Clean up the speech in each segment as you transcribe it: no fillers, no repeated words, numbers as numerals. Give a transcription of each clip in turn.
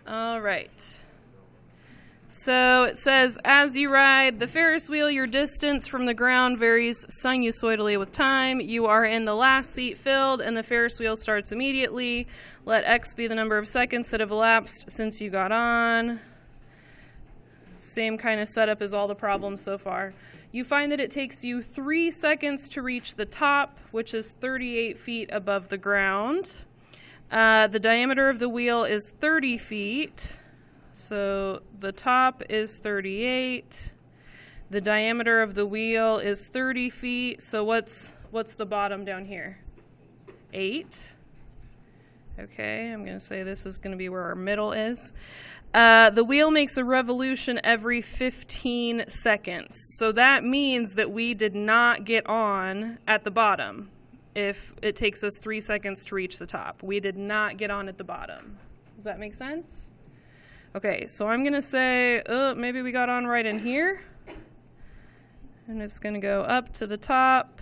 All right. So it says, as you ride the Ferris wheel, your distance from the ground varies sinusoidally with time. You are in the last seat filled, and the Ferris wheel starts immediately. Let X be the number of seconds that have elapsed since you got on. Same kind of setup as all the problems so far. You find that it takes you 3 seconds to reach the top, which is 38 feet above the ground. The diameter of the wheel is 30 feet. So the top is 38. The diameter of the wheel is 30 feet. So what's the bottom down here? 8. Okay, I'm going to say this is going to be where our middle is. The wheel makes a revolution every 15 seconds. So that means that we did not get on at the bottom if it takes us 3 seconds to reach the top. We did not get on at the bottom. Does that make sense? Okay, so I'm going to say, maybe we got on right in here. And it's going to go up to the top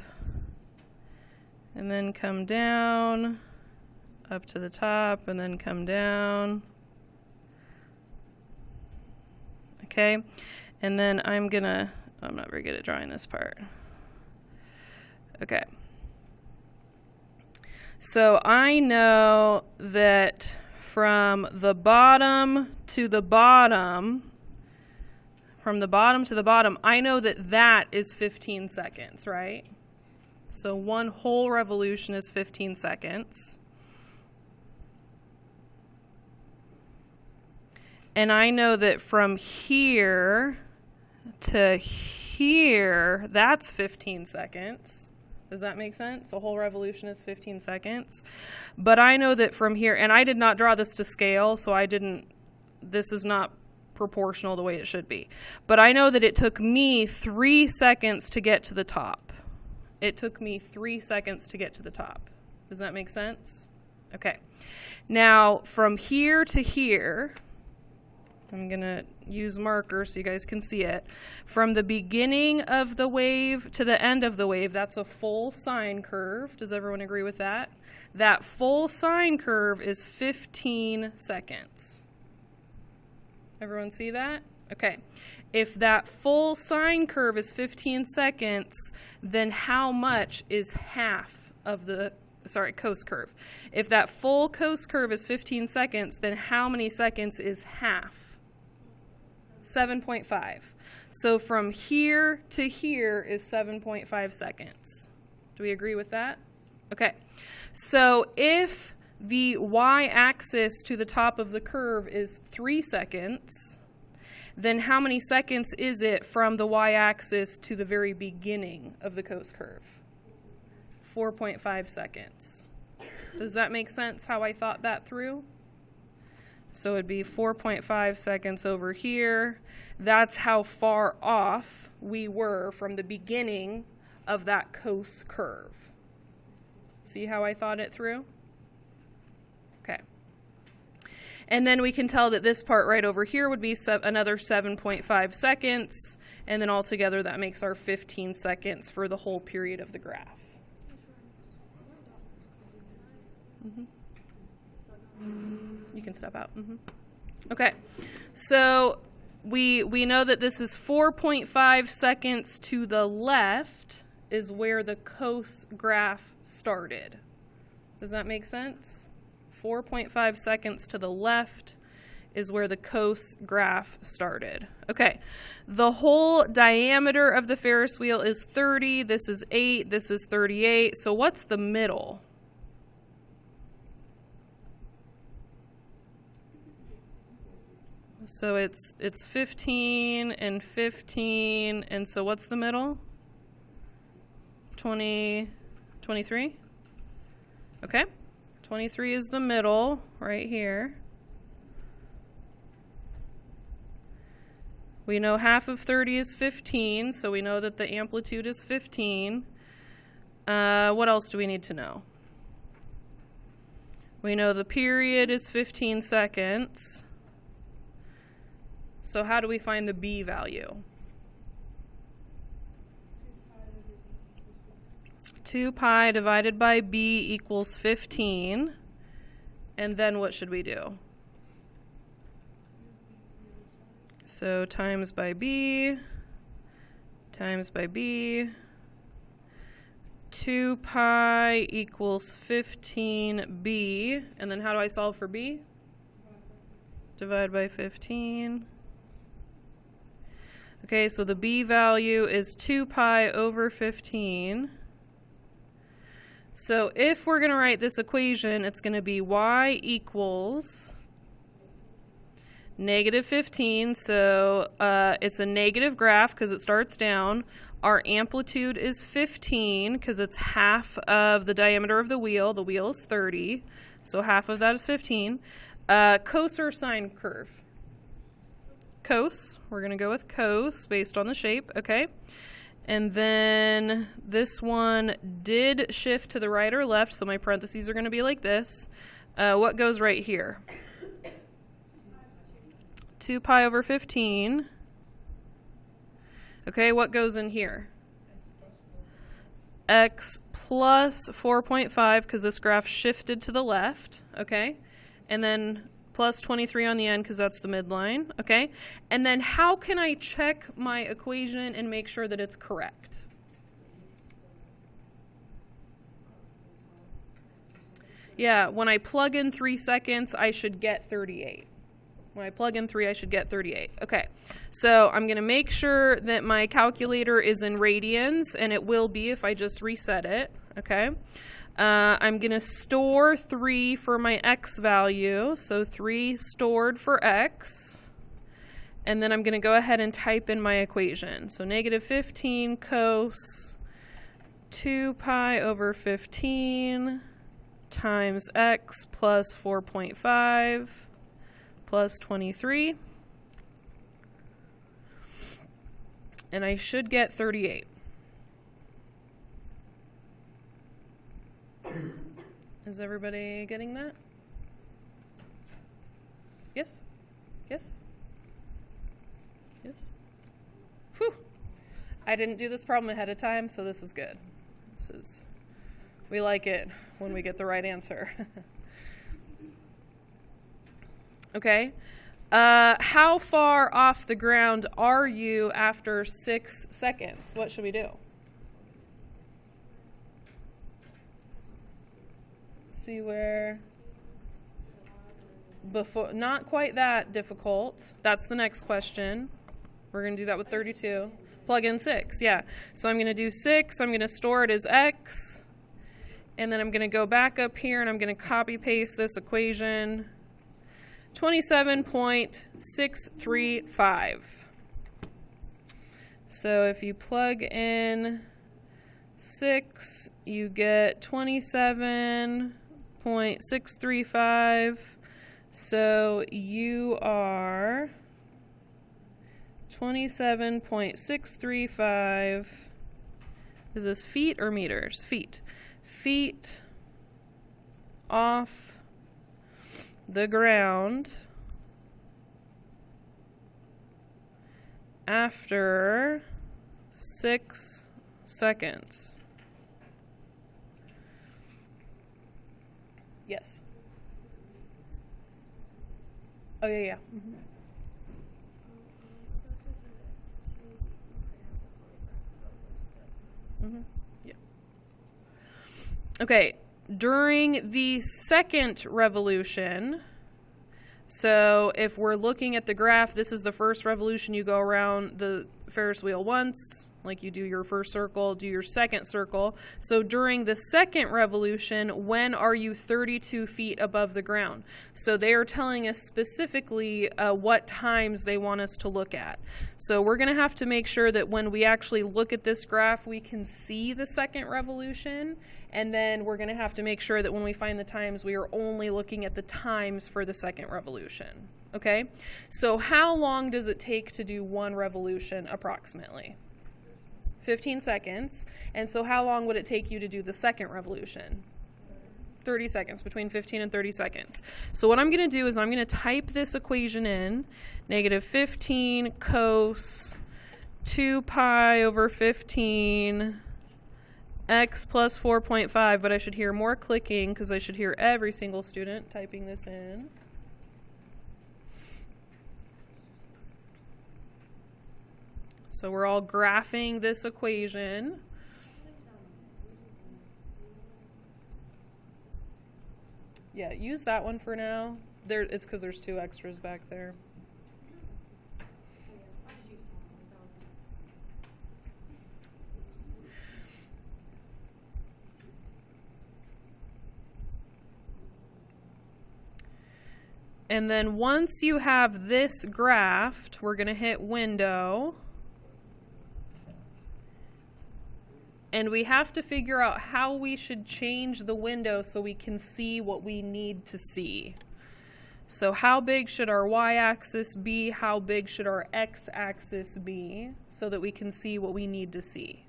and then come down, up to the top and then come down. Okay, and then I'm not very good at drawing this part. Okay. So I know that from the bottom to the bottom, I know that that is 15 seconds, right? So one whole revolution is 15 seconds. And I know that from here to here, that's 15 seconds. Does that make sense? A whole revolution is 15 seconds. But I know that from here, and I did not draw this to scale, so this is not proportional the way it should be. But I know that it took me 3 seconds to get to the top. It took me 3 seconds to get to the top. Does that make sense? Okay. Now, from here to here, I'm going to use markers so you guys can see it. From the beginning of the wave to the end of the wave, that's a full sine curve. Does everyone agree with that? That full sine curve is 15 seconds. Everyone see that? Okay. If that full sine curve is 15 seconds, then how much is half of the coast curve? If that full coast curve is 15 seconds, then how many seconds is half? 7.5. So from here to here is 7.5 seconds. Do we agree with that? Okay. So if the y-axis to the top of the curve is 3 seconds, then how many seconds is it from the y-axis to the very beginning of the coast curve? 4.5 seconds. Does that make sense how I thought that through? So it'd be 4.5 seconds over here. That's how far off we were from the beginning of that coast curve. See how I thought it through? Okay. And then we can tell that this part right over here would be another 7.5 seconds. And then altogether that makes our 15 seconds for the whole period of the graph. Mm-hmm. You can step out. Mm-hmm. Okay, so we know that this is 4.5 seconds to the left is where the coast graph started. Does that make sense? 4.5 seconds to the left is where the coast graph started. Okay, the whole diameter of the Ferris wheel is 30. This is 8. This is 38. So what's the middle? So it's 15 and 15, and so what's the middle? 23? Okay, 23 is the middle right here. We know half of 30 is 15, so we know that the amplitude is 15. What else do we need to know? We know the period is 15 seconds. So how do we find the B value? 2 pi divided by B equals 15. And then what should we do? So times by b times by b. 2 pi equals 15b. And then how do I solve for b? Divide by 15. Okay, so the b value is 2 pi over 15. So if we're going to write this equation, it's going to be y equals negative 15. So it's a negative graph because it starts down. Our amplitude is 15 because it's half of the diameter of the wheel. The wheel is 30, so half of that is 15. Cos or sine curve? Cos. We're going to go with cos based on the shape, okay? And then this one did shift to the right or left, so my parentheses are going to be like this. What goes right here? 2 pi over 15. Okay, what goes in here? X plus 4.5, because this graph shifted to the left, okay? And then plus 23 on the end, because that's the midline, okay? And then how can I check my equation and make sure that it's correct? Yeah, when I plug in 3 seconds, I should get 38. When I plug in 3, I should get 38. Okay, so I'm going to make sure that my calculator is in radians, and it will be if I just reset it, okay? I'm going to store 3 for my x value, so 3 stored for x. And then I'm going to go ahead and type in my equation. So negative 15 cos 2 pi over 15 times x plus 4.5 plus 23. And I should get 38. Is everybody getting that? Yes? Yes? Yes? Whew. I didn't do this problem ahead of time, so this is good. We like it when we get the right answer. Okay. How far off the ground are you after 6 seconds? What should we do? See where before, not quite that difficult. That's the next question. We're going to do that with 32. Plug in 6, yeah. So I'm going to do 6. I'm going to store it as x. And then I'm going to go back up here and I'm going to copy paste this equation. 27.635. So if you plug in 6, you get 27.635. So you are 27.635. Is this feet or meters? Feet. Feet off the ground after 6 seconds. Yes. Oh, yeah, yeah. Mm-hmm. Mm-hmm. Yeah. Okay. During the second revolution, so if we're looking at the graph, this is the first revolution. You go around the Ferris wheel once, like you do your first circle, do your second circle. So during the second revolution, when are you 32 feet above the ground? So they are telling us specifically what times they want us to look at. So we're going to have to make sure that when we actually look at this graph, we can see the second revolution. And then we're going to have to make sure that when we find the times, we are only looking at the times for the second revolution. Okay? So how long does it take to do one revolution approximately? 15 seconds. And so how long would it take you to do the second revolution? 30 seconds, between 15 and 30 seconds. So what I'm going to do is I'm going to type this equation in, negative 15 cos 2 pi over 15 x plus 4.5, but I should hear more clicking because I should hear every single student typing this in. So we're all graphing this equation. Yeah, use that one for now. It's because there's 2 extras back there. And then once you have this graphed, we're going to hit window. And we have to figure out how we should change the window so we can see what we need to see. So how big should our y-axis be? How big should our x-axis be so that we can see what we need to see?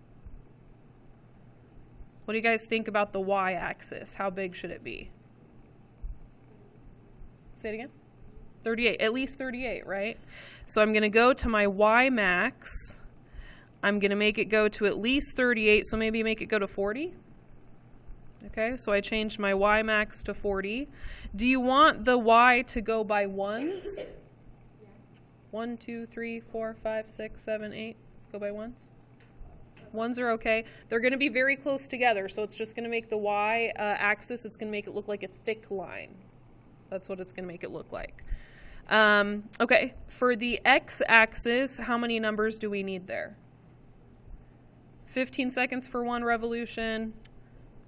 What do you guys think about the y-axis? How big should it be? Say it again. 38, at least 38, right? So I'm going to go to my y max. I'm going to make it go to at least 38, so maybe make it go to 40. Okay, so I changed my y max to 40. Do you want the y to go by ones? 1, 2, 3, 4, 5, 6, 7, 8. Go by ones? Ones are okay. They're going to be very close together, so it's just going to make the y axis, it's going to make it look like a thick line. That's what it's going to make it look like. Okay, for the x-axis, how many numbers do we need there? 15 seconds for one revolution,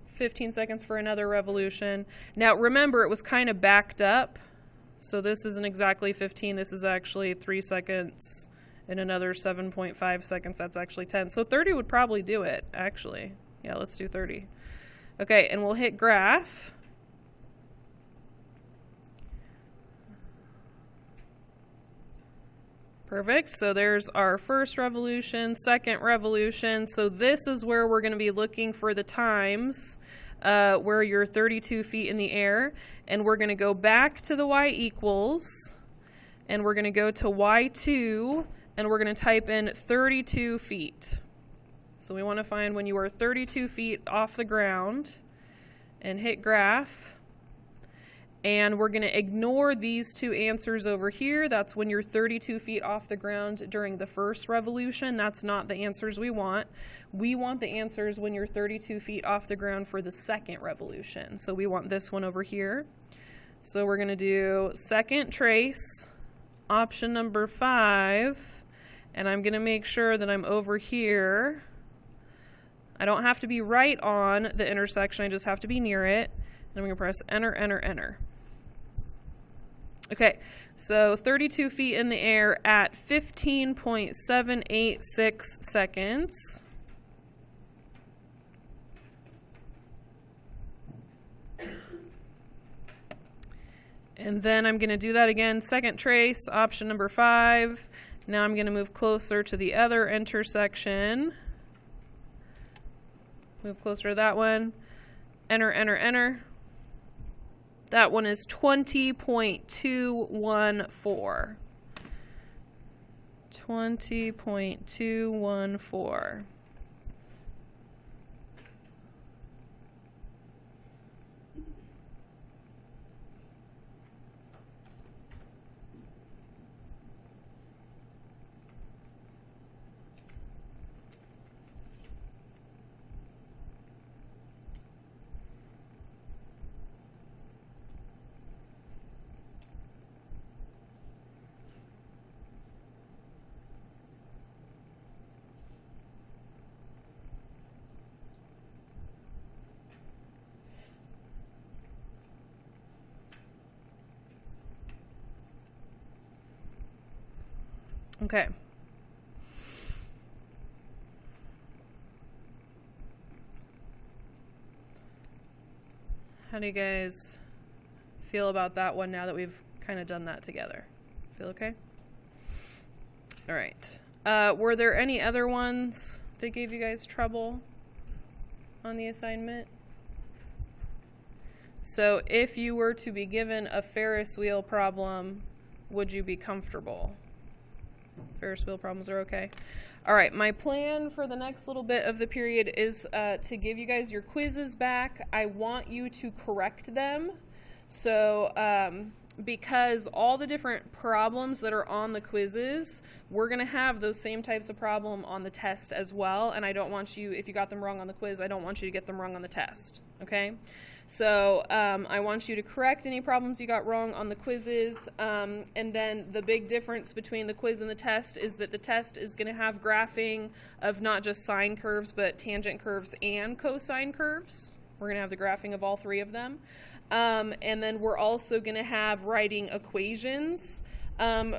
15 seconds for another revolution. Now, remember, it was kind of backed up, so this isn't exactly 15. This is actually 3 seconds and another 7.5 seconds. That's actually 10. So 30 would probably do it, actually. Yeah, let's do 30. Okay, and we'll hit graph. Perfect. So there's our first revolution, second revolution. So this is where we're going to be looking for the times where you're 32 feet in the air. And we're going to go back to the y equals. And we're going to go to y2. And we're going to type in 32 feet. So we want to find when you are 32 feet off the ground. And hit graph. And we're going to ignore these 2 answers over here. That's when you're 32 feet off the ground during the first revolution. That's not the answers we want. We want the answers when you're 32 feet off the ground for the second revolution. So we want this one over here. So we're going to do second trace, option number 5. And I'm going to make sure that I'm over here. I don't have to be right on the intersection. I just have to be near it. And I'm going to press enter, enter, enter. Okay, so 32 feet in the air at 15.786 seconds. And then I'm going to do that again, second trace, option number 5. Now I'm going to move closer to the other intersection. Move closer to that one. Enter, enter, enter. That one is 20.214. 20.214. Okay. How do you guys feel about that one now that we've kind of done that together? Feel okay? All right. Were there any other ones that gave you guys trouble on the assignment? So if you were to be given a Ferris wheel problem, would you be comfortable? Ferris wheel problems are okay. All right, my plan for the next little bit of the period is to give you guys your quizzes back. I want you to correct them. So because all the different problems that are on the quizzes, we're going to have those same types of problem on the test as well. And I don't want you, if you got them wrong on the quiz, I don't want you to get them wrong on the test. Okay? So I want you to correct any problems you got wrong on the quizzes. And then the big difference between the quiz and the test is that the test is going to have graphing of not just sine curves, but tangent curves and cosine curves. We're going to have the graphing of all three of them. And then we're also going to have writing equations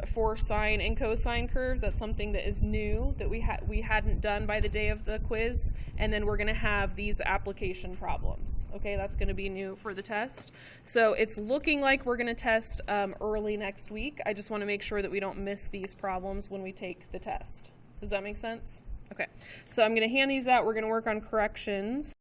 for sine and cosine curves. That's something that is new that we hadn't done by the day of the quiz. And then we're going to have these application problems. Okay, that's going to be new for the test. So it's looking like we're going to test early next week. I just want to make sure that we don't miss these problems when we take the test. Does that make sense? Okay, so I'm going to hand these out. We're going to work on corrections.